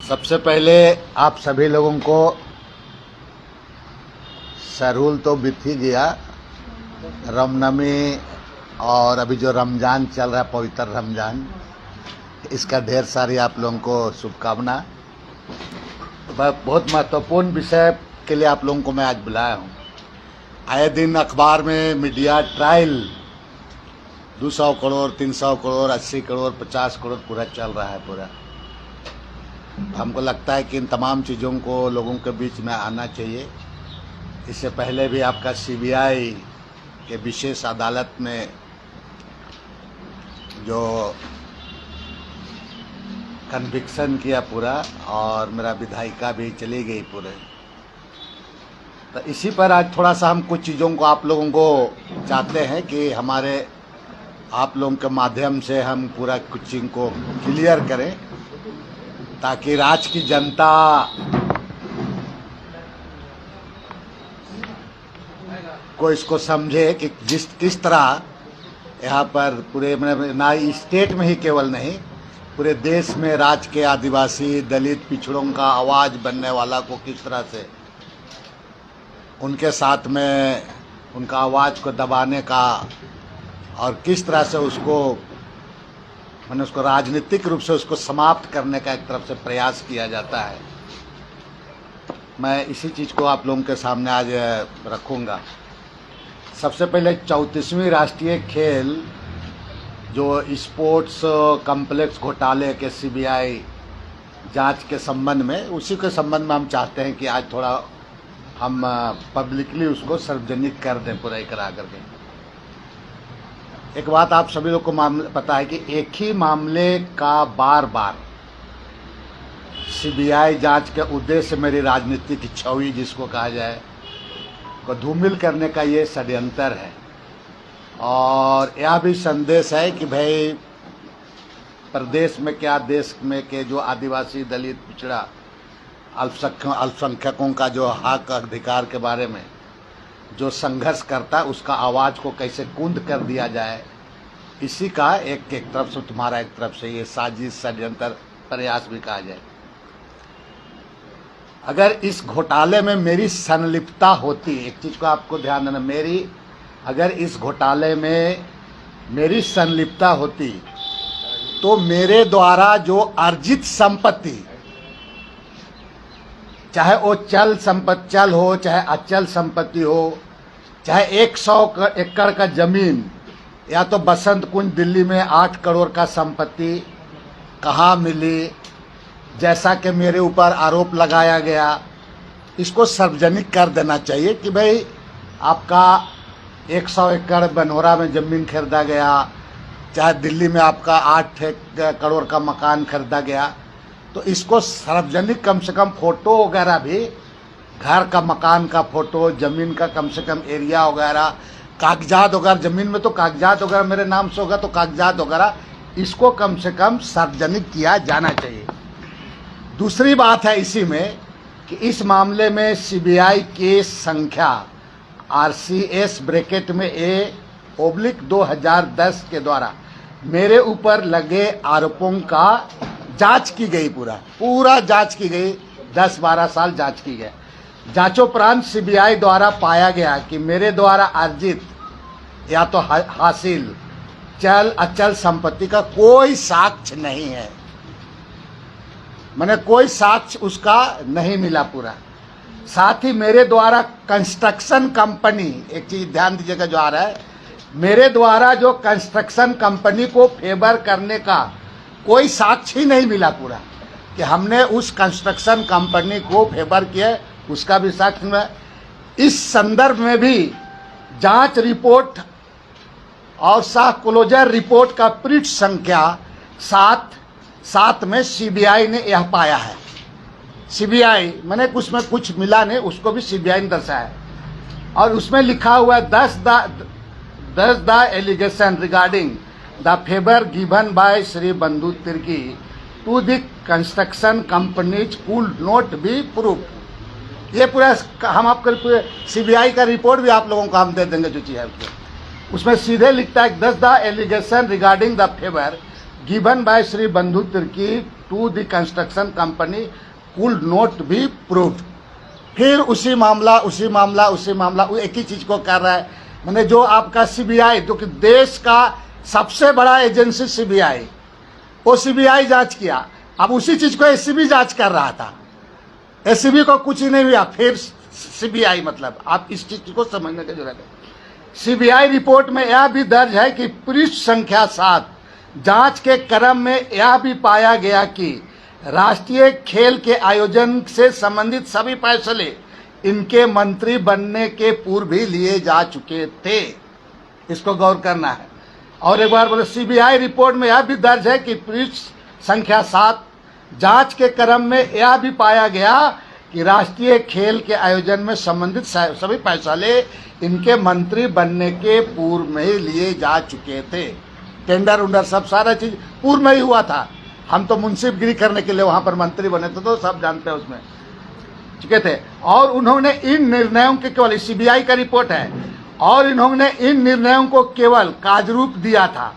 सबसे पहले आप सभी लोगों को सरहुल तो बीत ही गया, रामनवमी और अभी जो रमज़ान चल रहा है, पवित्र रमज़ान, इसका ढेर सारी आप लोगों को शुभकामना। बहुत महत्वपूर्ण विषय के लिए आप लोगों को मैं आज बुलाया हूँ। आए दिन अखबार में मीडिया ट्रायल 200 करोड़, 300 करोड़, 80 करोड़, 50 करोड़ पूरा चल रहा है पूरा। हमको लगता है कि इन तमाम चीज़ों को लोगों के बीच में आना चाहिए। इससे पहले भी आपका सीबीआई के विशेष अदालत में जो कन्विक्शन किया पूरा, और मेरा विधायिका भी चली गई पूरे। तो इसी पर आज थोड़ा सा हम कुछ चीज़ों को आप लोगों को चाहते हैं कि हमारे आप लोगों के माध्यम से हम पूरा कुछ चीज़ को क्लियर करें, ताकि राज्य की जनता को इसको समझे कि किस तरह यहाँ पर पूरे ना स्टेट में ही केवल नहीं, पूरे देश में राज्य के आदिवासी, दलित, पिछड़ों का आवाज़ बनने वाला को किस तरह से उनके साथ में उनका आवाज़ को दबाने का, और किस तरह से उसको उसको राजनीतिक रूप से उसको समाप्त करने का एक तरफ से प्रयास किया जाता है। मैं इसी चीज़ को आप लोगों के सामने आज रखूँगा। सबसे पहले 34वीं राष्ट्रीय खेल जो स्पोर्ट्स कॉम्प्लेक्स घोटाले के सीबीआई जांच के संबंध में, उसी के संबंध में हम चाहते हैं कि आज थोड़ा हम पब्लिकली उसको सार्वजनिक कर दें पूरा करा करके। एक बात आप सभी लोग को पता है कि एक ही मामले का बार बार सीबीआई जांच के उद्देश्य मेरी राजनीतिक छवि जिसको कहा जाए को धूमिल करने का ये षड्यंत्र है। और यह भी संदेश है कि भाई प्रदेश में क्या, देश में के जो आदिवासी, दलित, पिछड़ा, अल्पसंख्यकों का जो हक अधिकार के बारे में जो संघर्ष करता है, उसका आवाज़ को कैसे कूंद कर दिया जाए, इसी का एक तरफ से तुम्हारा, एक तरफ से ये साजिश, षड्यंत्र, प्रयास भी कहा जाए। अगर इस घोटाले में मेरी संलिप्तता होती, एक चीज़ को आपको ध्यान देना, अगर इस घोटाले में मेरी संलिप्तता होती तो मेरे द्वारा जो अर्जित संपत्ति, चाहे वो चल हो, चाहे अचल संपत्ति हो, चाहे 100 एकड़ का जमीन, या तो बसंत कुंज दिल्ली में 8 करोड़ का संपत्ति कहाँ मिली, जैसा कि मेरे ऊपर आरोप लगाया गया, इसको सार्वजनिक कर देना चाहिए कि भाई आपका 100 एकड़ बनोरा में ज़मीन खरीदा गया, चाहे दिल्ली में आपका 8 करोड़ का मकान खरीदा गया, तो इसको सार्वजनिक कम से कम फ़ोटो वगैरह भी, घर का, मकान का फ़ोटो, ज़मीन का कम से कम एरिया वगैरह, कागजात वगैरह, ज़मीन में तो कागजात वगैरह मेरे नाम से होगा, तो कागजात वगैरह इसको कम से कम सार्वजनिक किया जाना चाहिए। दूसरी बात है इसी में कि इस मामले में सीबीआई केस संख्या RCS ब्रैकेट में A/2010 के द्वारा मेरे ऊपर लगे आरोपों का जांच की गई, पूरा जांच की गई, 10-12 साल जांच की गई। जांचोपरांत सीबीआई द्वारा पाया गया कि मेरे द्वारा अर्जित या तो हासिल चल अचल संपत्ति का कोई साक्ष्य नहीं है, मैंने कोई साक्ष्य उसका नहीं मिला पूरा। साथ ही मेरे द्वारा कंस्ट्रक्शन कंपनी, एक चीज ध्यान दीजिएगा जो आ रहा है, मेरे द्वारा जो कंस्ट्रक्शन कंपनी को फेवर करने का कोई साक्ष्य ही नहीं मिला पूरा, कि हमने उस कंस्ट्रक्शन कंपनी को फेवर किया, उसका भी साक्ष्य मिला। इस संदर्भ में भी जांच रिपोर्ट और साह क्लोजर रिपोर्ट का पृष्ठ संख्या 7 में सीबीआई ने यह पाया है। सीबीआई मैंने उसमें कुछ मिला नहीं, उसको भी सीबीआई ने दर्शाया, और उसमें लिखा हुआ है 10 the allegation regarding the favour given by Shri Bandhu Tirkey to the construction companies could not be proof. ये पूरा हम आपको सीबीआई का रिपोर्ट भी आप लोगों को हम दे देंगे जो चीज़ है उसमें सीधे लिखता है 10 the allegation regarding the favour given by Shri Bandhu Tirkey to the construction company could not be proved. फिर उसी मामला वो एक ही चीज को कर रहा है। मैंने जो आपका सीबीआई, जो कि देश का सबसे बड़ा एजेंसी सीबीआई, वो सीबीआई जांच किया, अब उसी चीज को एसीबी जांच कर रहा था। एसीबी को कुछ ही नहीं हुआ, फिर सीबीआई, मतलब आप इस चीज को समझने की जरूरत है। सीबीआई रिपोर्ट में यह भी दर्ज है कि पृष्ठ संख्या 7 जांच के क्रम में यह भी पाया गया कि राष्ट्रीय खेल के आयोजन से संबंधित सभी फैसले इनके मंत्री बनने के पूर्व ही लिए जा चुके थे। इसको गौर करना है। और एक बार बोले, सीबीआई रिपोर्ट में यह भी दर्ज है कि पृष्ठ संख्या 7 जांच के क्रम में यह भी पाया गया कि राष्ट्रीय खेल के आयोजन में संबंधित सभी फैसले इनके मंत्री बनने के पूर्व में ही लिए जा चुके थे। टेंडर उंडर सब सारा चीज पूर्व में ही हुआ था। हम तो मुंसिफगिरी करने के लिए वहां पर मंत्री बने थे, तो सब जानते हैं उसमें चुके थे। और उन्होंने इन निर्णयों के केवल, सीबीआई का रिपोर्ट है, और इन्होंने इन निर्णयों को केवल कार्यरूप दिया था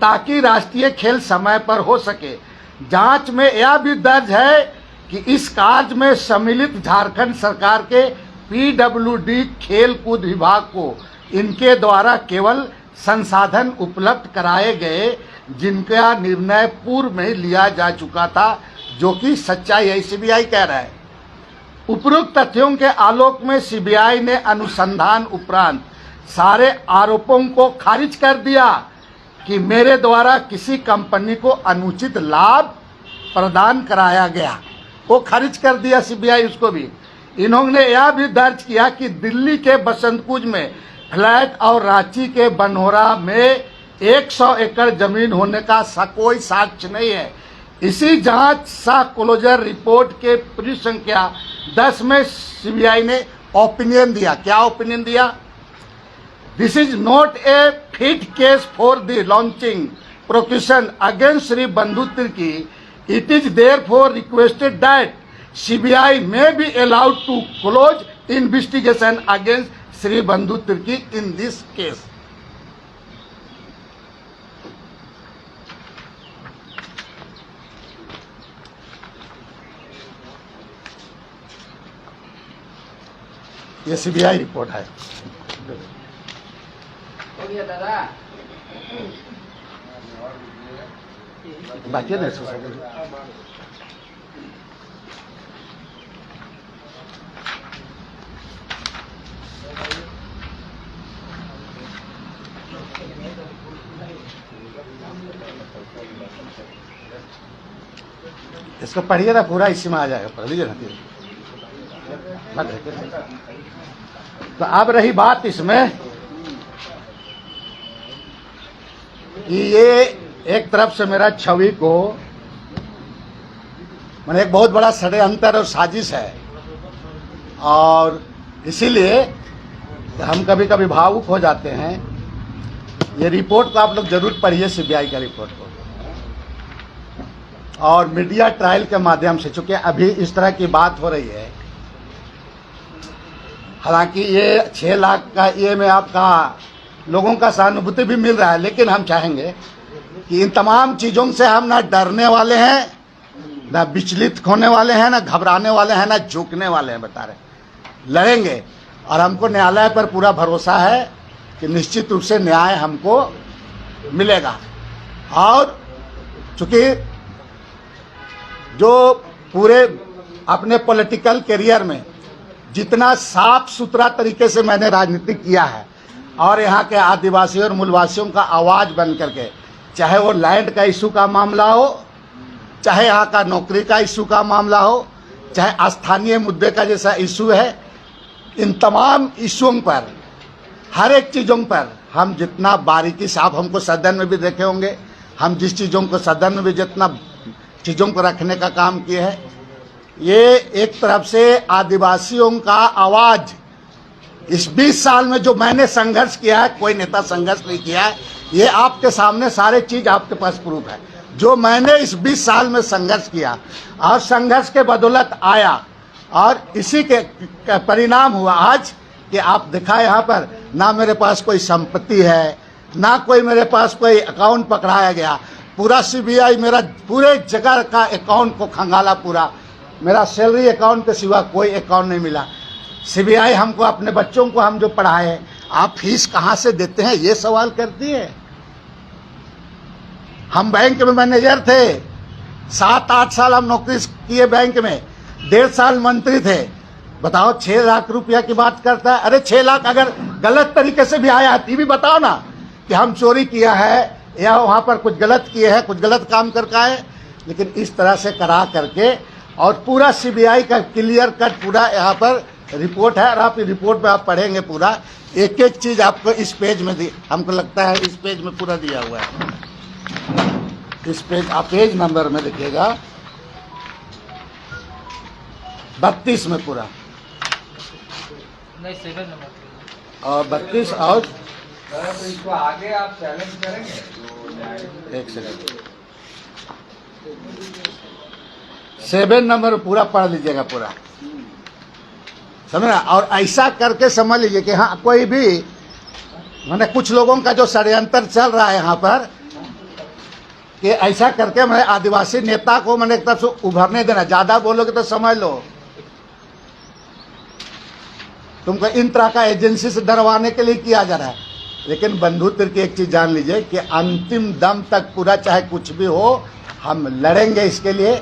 ताकि राष्ट्रीय खेल समय पर हो सके। जांच में यह भी दर्ज है कि इस कार्य में सम्मिलित झारखंड सरकार के पीडब्ल्यूडी खेल कूद विभाग को इनके द्वारा केवल संसाधन उपलब्ध कराए गए जिनका निर्णय पूर्व में लिया जा चुका था, जो कि सच्चाई है, सीबीआई कह रहा है। उपरोक्त तथ्यों के आलोक में सीबीआई ने अनुसंधान उपरांत सारे आरोपों को खारिज कर दिया कि मेरे द्वारा किसी कंपनी को अनुचित लाभ प्रदान कराया गया। वो खारिज कर दिया सीबीआई उसको भी। इन्होंने यह भी दर्ज किया कि दिल्ली के बसंतकुंज में फ्लैट और रांची के बनोरा में 100 एकड़ जमीन होने का कोई साक्ष्य नहीं है। इसी जांच सा क्लोजर रिपोर्ट के पृष्ठ संख्या 10 में सीबीआई ने ओपिनियन दिया। क्या ओपिनियन दिया? This is not a fit case for the launching prosecution against Shri Bandhu Tirkey. It is therefore requested that CBI may be allowed to close investigation against Sri Bandhu Tirki in this case. ये CBI report है। बाकी नहीं सोच इसको पढ़िए ना पूरा, इसी में आ जाएगा, पढ़ लीजिए ना। तो अब रही बात इसमें कि ये एक तरफ से मेरा छवि को मैंने एक बहुत बड़ा षड्यंत्र और साजिश है, और इसीलिए हम कभी कभी भावुक हो जाते हैं। ये रिपोर्ट को आप लोग जरूर पढ़िए, सीबीआई का रिपोर्ट को, और मीडिया ट्रायल के माध्यम से, चूंकि अभी इस तरह की बात हो रही है। हालांकि ये 6 लाख का ये में आपका लोगों का सहानुभूति भी मिल रहा है, लेकिन हम चाहेंगे कि इन तमाम चीज़ों से हम ना डरने वाले हैं, ना विचलित होने वाले हैं, ना घबराने वाले हैं, ना झुकने वाले हैं। बता रहे लड़ेंगे, और हमको न्यायालय पर पूरा भरोसा है कि निश्चित रूप से न्याय हमको मिलेगा। और चूंकि जो पूरे अपने पॉलिटिकल करियर में जितना साफ सुथरा तरीके से मैंने राजनीति किया है, और यहाँ के आदिवासियों और मूलवासियों का आवाज़ बन करके, चाहे वो लैंड का इशू का मामला हो, चाहे यहाँ का नौकरी का इशू का मामला हो, चाहे स्थानीय मुद्दे का जैसा इशू है, इन तमाम इशुओं पर, हर एक चीज़ों पर हम जितना बारीकी से, आप हमको सदन में भी देखे होंगे, हम जिस चीज़ों को सदन में भी जितना चीज़ों को रखने का काम किए हैं, ये एक तरफ से आदिवासियों का आवाज़, इस 20 साल में जो मैंने संघर्ष किया है, कोई नेता संघर्ष नहीं किया है, ये आपके सामने सारे चीज़ आपके पास प्रूफ है। जो मैंने इस 20 साल में संघर्ष किया, और संघर्ष के बदौलत आया, और इसी के परिणाम हुआ आज कि आप दिखा यहाँ पर, ना मेरे पास कोई संपत्ति है, ना कोई मेरे पास कोई अकाउंट पकड़ाया गया, पूरा सीबीआई मेरा पूरे जगह का अकाउंट को खंगाला पूरा, मेरा सैलरी अकाउंट के सिवा कोई अकाउंट नहीं मिला। सीबीआई हमको अपने बच्चों को हम जो पढ़ाए, आप फीस कहाँ से देते हैं ये सवाल करती है। हम बैंक में मैनेजर थे, 7-8 साल हम नौकरी किए बैंक में, 1.5 साल मंत्री थे। बताओ 6 लाख रुपया की बात करता है। अरे 6 लाख अगर गलत तरीके से भी आया ये भी बताओ ना कि हम चोरी किया है या वहाँ पर कुछ गलत किए हैं, कुछ गलत काम करके आए। लेकिन इस तरह से करा करके, और पूरा सीबीआई का क्लियर कट पूरा यहाँ पर रिपोर्ट है, और आप रिपोर्ट में आप पढ़ेंगे पूरा एक एक चीज़ आपको इस पेज में दी, हमको लगता है इस पेज में पूरा दिया हुआ है। इस पेज आप पेज नंबर में देखिएगा 32 में पूरा, नहीं 7 नंबर और 32 और तो इसको आगे आप चैलेंज करेंगे? एक सेकंड, 7 नंबर पूरा पढ़ लीजिएगा पूरा, समझ ना। और ऐसा करके समझ लीजिए कि हाँ कोई भी मैंने कुछ लोगों का जो षड्यंत्र चल रहा है यहाँ पर कि ऐसा करके मैंने आदिवासी नेता को मैंने एक तरफ से उभरने देना, ज्यादा बोलोगे तो समझ लो तुमको इन तरह का एजेंसी से डरवाने के लिए किया जा रहा है। लेकिन बंधु की एक चीज जान लीजिए कि अंतिम दम तक पूरा चाहे कुछ भी हो हम लड़ेंगे इसके लिए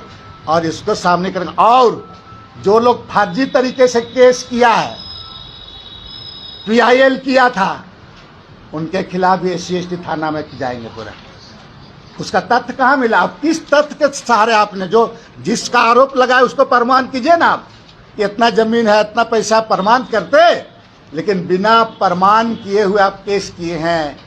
और इसको सामने करेंगे। और जो लोग फर्जी तरीके से केस किया है, पीआईएल किया था, उनके खिलाफ भी SC/ST थाना में जाएंगे पूरा। उसका तथ्य कहाँ मिला? आप किस तथ्य के सहारे आपने जो जिसका आरोप लगाया उसको प्रमाण कीजिए ना। आप इतना जमीन है, इतना पैसा, प्रमाण करते, लेकिन बिना प्रमाण किए हुए आप केस किए हैं।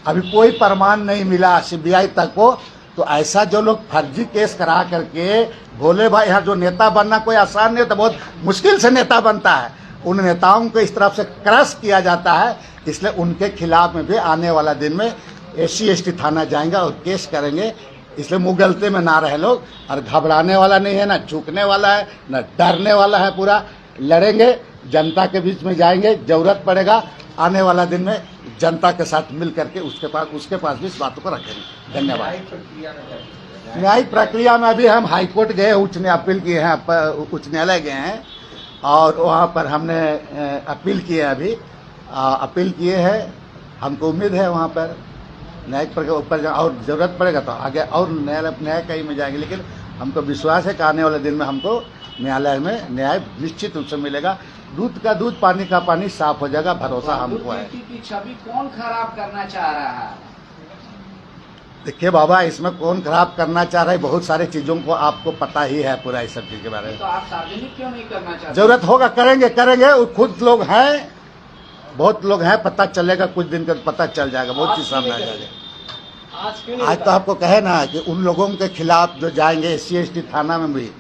अभी कोई प्रमाण नहीं मिला सीबीआई तक को। तो ऐसा जो लोग फर्जी केस करा करके, भोले भाई यहाँ जो नेता बनना कोई आसान नहीं होता, बहुत मुश्किल से नेता बनता है। उन नेताओं को इस तरफ से क्रश किया जाता है, इसलिए उनके खिलाफ में भी आने वाला दिन में SC/ST थाना जाएंगे और केस करेंगे। इसलिए मुगलते में ना रहे लोग, और घबराने वाला नहीं है, ना झुकने वाला है, ना डरने वाला है। पूरा लड़ेंगे, जनता के बीच में जाएंगे, जरूरत पड़ेगा आने वाला दिन में जनता के साथ मिल करके उसके पास भी इस बातों को रखेंगे। धन्यवाद। न्यायिक प्रक्रिया में अभी हम हाईकोर्ट गए, अपील किए हैं, उच्च न्यायालय गए हैं और वहाँ पर हमने अपील किए हैं। अभी अपील किए हैं, हमको उम्मीद है वहाँ पर न्यायिक प्रक्रिया ऊपर और ज़रूरत पड़ेगा तो आगे और न्याय कहीं में जाएंगे। लेकिन हमको विश्वास है कि आने वाले दिन में हमको न्यायालय में न्याय निश्चित रूप से मिलेगा। दूध का दूध, पानी का पानी साफ हो जाएगा, भरोसा हमको है। की छवि कौन खराब करना चाह रहा है? देखिए बाबा, इसमें कौन खराब करना चाह रहा है, बहुत सारी चीज़ों को आपको पता ही है पूरा इस सब चीज़ के बारे में। तो आप सार्वजनिक क्यों नहीं करना चाहते? जरूरत होगा करेंगे। वो खुद लोग हैं, बहुत लोग हैं, पता चलेगा, कुछ दिन का पता चल जाएगा, बहुत चीज़ सामने आ जाएगा। आज तो आपको कहे ना कि उन लोगों के खिलाफ जो जाएंगे SC/ST थाना में भी,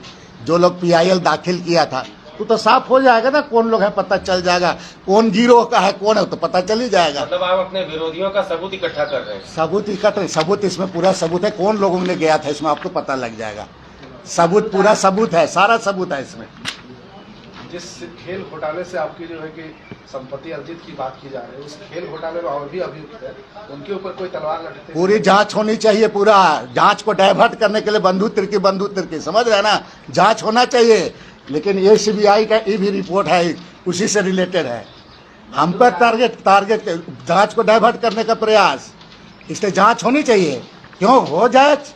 जो लोग PIL दाखिल किया था, तो साफ हो जाएगा ना कौन लोग है, पता चल जाएगा कौन गिरोह का है, कौन है, तो पता चल ही जाएगा। मतलब आप अपने विरोधियों का सबूत इकट्ठा कर रहे हैं? सबूत इसमें पूरा सबूत है, कौन लोगों ने गया था इसमें आपको पता लग जाएगा। सबूत, पूरा सबूत है, सारा सबूत है इसमें। जिस खेल घोटाले से आपकी जो है कि संपत्ति अर्जित की बात की जा रही है, उस खेल घोटाले में और भी अभियुक्त है, उनके ऊपर कोई तलवार लटकते? पूरी जांच होनी चाहिए, पूरा जांच को डाइवर्ट करने के लिए बंदूक तिरकी समझ रहे ना, जांच होना चाहिए। लेकिन ये CBI का ये भी रिपोर्ट है, उसी से रिलेटेड है। हम पर टारगेट जांच को डाइवर्ट करने का प्रयास, इसलिए जांच होनी चाहिए। क्यों हो जांच,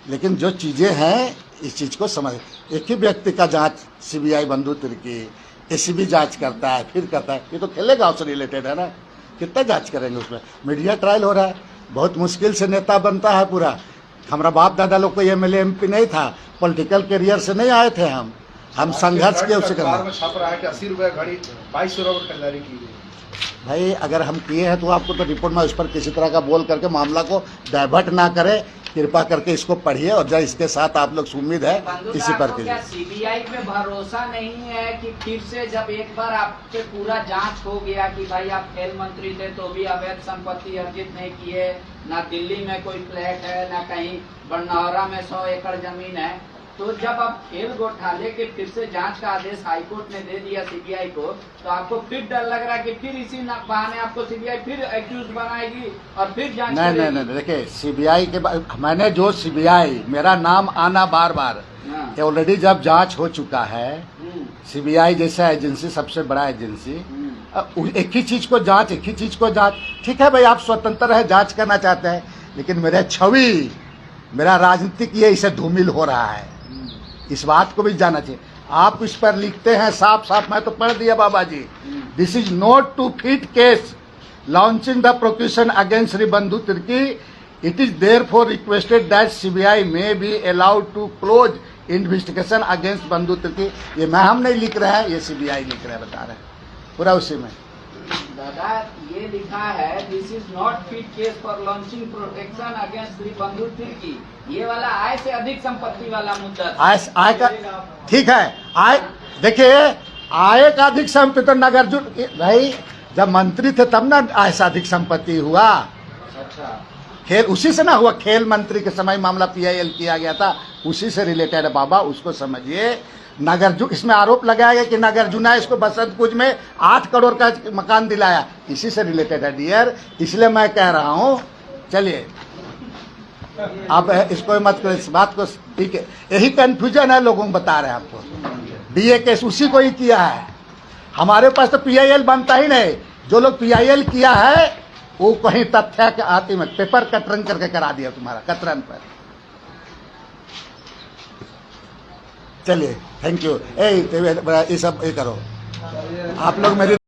लेकिन जो चीज़ें हैं इस चीज़ को समझ। एक ही व्यक्ति का जांच CBI बंधु तिर्की ACB जांच करता है, फिर करता है, ये तो खेले गाँव से रिलेटेड है ना, कितना जांच करेंगे उसमें। मीडिया ट्रायल हो रहा है, बहुत मुश्किल से नेता बनता है पूरा। हमारा बाप दादा लोग कोई MLA MP नहीं था, पॉलिटिकल करियर से नहीं आए थे हम संघर्ष के उससे करना। छाप रहा है कि 80 रुपये घड़ी 2200 रुपये खरीदारी की गई। भाई अगर हम किए हैं तो आपको तो रिपोर्ट में उस पर किसी तरह का बोल करके मामला को डाइवर्ट ना करें, कृपा करके इसको पढ़िए और जब इसके साथ आप लोग उम्मीद है इसी पर कीजिए। CBI पे भरोसा नहीं है कि फिर से जब एक बार आप पे पूरा जांच हो गया कि भाई आप खेल मंत्री थे तो भी अवैध संपत्ति अर्जित नहीं किए, ना दिल्ली में कोई फ्लैट है, ना कहीं बरनौरा में 100 एकड़ जमीन है, तो जब आप खेल घोटाले के फिर से जांच का आदेश हाईकोर्ट ने दे दिया सीबीआई को, तो आपको फिर डर लग रहा है कि फिर इसी बहाने आपको सीबीआई फिर एक्यूज बनाएगी और फिर जांच करेगी? नहीं, देखिए सीबीआई के मैंने जो सीबीआई मेरा नाम आना बार बार ऑलरेडी जब जांच हो चुका है, सीबीआई जैसा एजेंसी सबसे बड़ा एजेंसी, एक ही चीज को जांच, ठीक है भाई, आप स्वतंत्र है, जांच करना चाहते हैं, लेकिन मेरा छवि, मेरा राजनीतिक ये इसे धूमिल हो रहा है, इस बात को भी जानना चाहिए। आप इस पर लिखते हैं साफ, मैं तो पढ़ दिया बाबा ji, this is not to fit case launching the prosecution against Shri Bandhu Tirkey, it is therefore requested that CBI may be allowed to close investigation against Bandhu Tirkey. ये हम नहीं लिख रहे हैं, ये सीबीआई लिख रहे हैं, बता रहे हैं पूरा उसी में। दादा ये लिखा है this is not fit case for launching protection against Shri Bandhu Tirkey, ये वाला आय से अधिक संपत्ति वाला मुद्दा था। आय का ठीक है, आय देखिए, आय का अधिक संपत्ति तो नागार्जुन भाई जब मंत्री थे तब ना आय से अधिक संपत्ति हुआ। अच्छा, खेल उसी से ना हुआ, खेल मंत्री के समय मामला पीआईएल किया गया था, उसी से रिलेटेड है बाबा, उसको समझिए। नागार्जुन, इसमें आरोप लगाया गया कि नागार्जुना इसको बसंतकुंज में 8 करोड़ का मकान दिलाया, इसी से रिलेटेड है डियर, इसलिए मैं कह रहा हूँ। चलिए अब इसको मत करो, इस बात को, ठीक है, यही कंफ्यूजन है, लोगों को बता रहे हैं आपको। डीए केस उसी को ही किया है, हमारे पास तो पीआईएल बनता ही नहीं, जो लोग पीआईएल किया है वो कहीं तथ्य के आती में पेपर कतरन करके करा दिया तुम्हारा कतरन पर। चलिए, थैंक यू। ये सब ये करो आप लोग मेरी